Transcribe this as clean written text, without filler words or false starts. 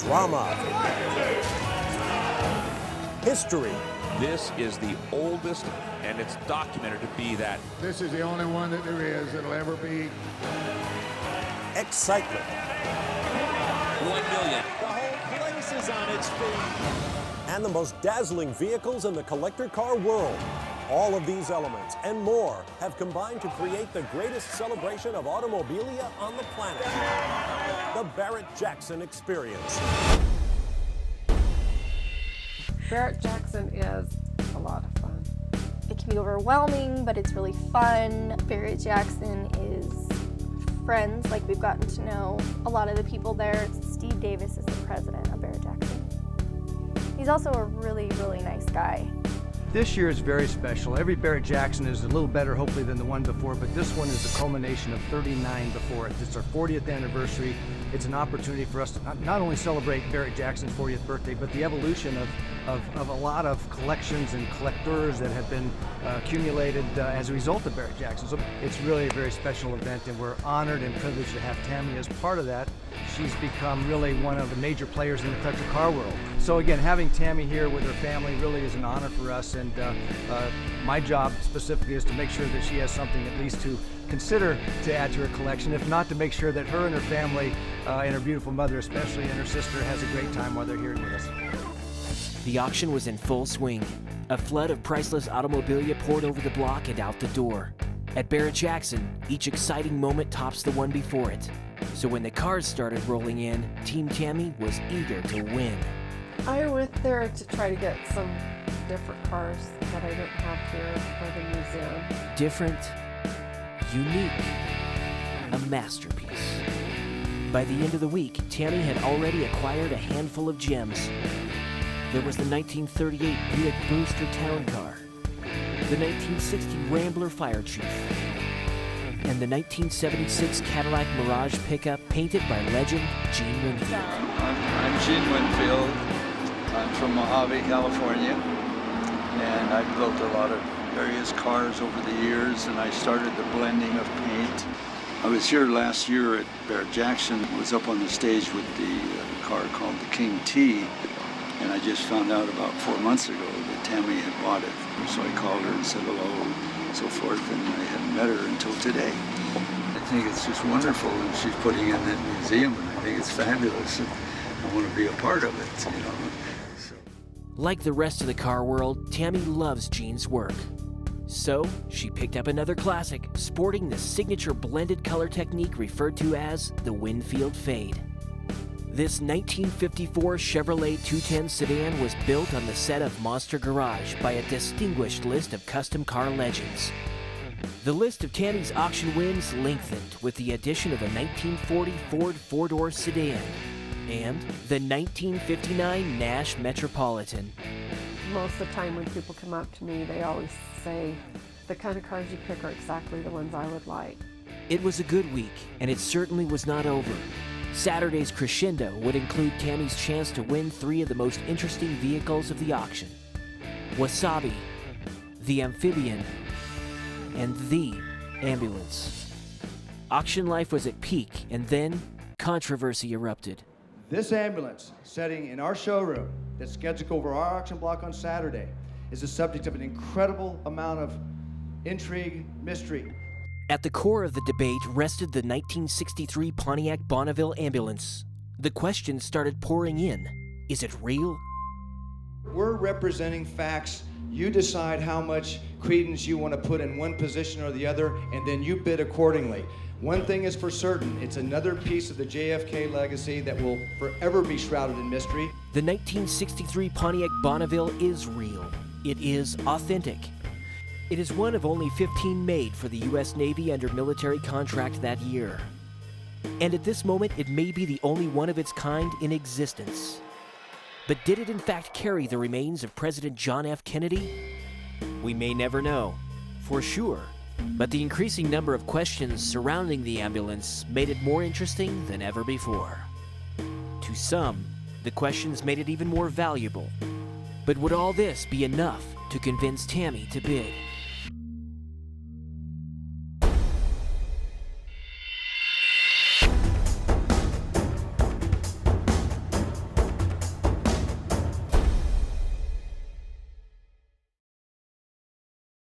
drama, history. This is the oldest, and it's documented to be that. This is the only one that there is that'll ever be. Excitement. 1 million. The whole place is on its feet. And the most dazzling vehicles in the collector car world. All of these elements and more have combined to create the greatest celebration of automobilia on the planet. The Barrett Jackson experience. Barrett Jackson is a lot of fun. It can be overwhelming, but it's really fun. Barrett Jackson is friends, like we've gotten to know a lot of the people there. Steve Davis is the president of Barrett Jackson. He's also a really, really nice guy. This year is very special. Every Barrett Jackson is a little better, hopefully, than the one before, but this one is the culmination of 39 before it. It's our 40th anniversary. It's an opportunity for us to not only celebrate Barrett Jackson's 40th birthday, but the evolution of a lot of collections and collectors that have been accumulated as a result of Barrett Jackson. So it's really a very special event, and we're honored and privileged to have Tammy as part of that. She's become really one of the major players in the collector car world. So again, having Tammy here with her family really is an honor for us, and my job specifically is to make sure that she has something at least to consider to add to her collection, if not to make sure that her and her family and her beautiful mother especially and her sister has a great time while they're here with us. The auction was in full swing. A flood of priceless automobilia poured over the block and out the door. At Barrett Jackson, each exciting moment tops the one before it. So when the cars started rolling in, Team Tammy was eager to win. I went there to try to get some different cars that I didn't have here for the museum. Different, unique, a masterpiece. By the end of the week, Tammy had already acquired a handful of gems. There was the 1938 Buick Booster Town Car, the 1960 Rambler Fire Chief, and the 1976 Cadillac Mirage pickup painted by legend Gene Winfield. I'm Gene Winfield. I'm from Mojave, California, and I've built a lot of various cars over the years, and I started the blending of paint. I was here last year at Barrett Jackson. I was up on the stage with the car called the King T, and I just found out about 4 months ago that Tammy had bought it. So I called her and said hello and so forth, and I hadn't met her until today. I think it's just wonderful, and she's putting in that museum, and I think it's fabulous, and I want to be a part of it, you know. So. Like the rest of the car world, Tammy loves Gene's work. So she picked up another classic, sporting the signature blended color technique referred to as the Winfield Fade. This 1954 Chevrolet 210 sedan was built on the set of Monster Garage by a distinguished list of custom car legends. The list of Tammy's auction wins lengthened with the addition of a 1940 Ford four-door sedan and the 1959 Nash Metropolitan. Most of the time when people come up to me, they always say, the kind of cars you pick are exactly the ones I would like. It was a good week, and it certainly was not over. Saturday's crescendo would include Tammy's chance to win 3 of the most interesting vehicles of the auction: Wasabi, the Amphibian, and the Ambulance. Auction life was at peak, and then controversy erupted. This ambulance setting in our showroom that's scheduled to go over our auction block on Saturday is the subject of an incredible amount of intrigue, mystery. At the core of the debate rested the 1963 Pontiac Bonneville ambulance. The questions started pouring in. Is it real? We're representing facts. You decide how much credence you want to put in one position or the other, and then you bid accordingly. One thing is for certain, it's another piece of the JFK legacy that will forever be shrouded in mystery. The 1963 Pontiac Bonneville is real. It is authentic. It is one of only 15 made for the U.S. Navy under military contract that year. And at this moment, it may be the only one of its kind in existence. But did it in fact carry the remains of President John F. Kennedy? We may never know, for sure. But the increasing number of questions surrounding the ambulance made it more interesting than ever before. To some, the questions made it even more valuable. But would all this be enough to convince Tammy to bid?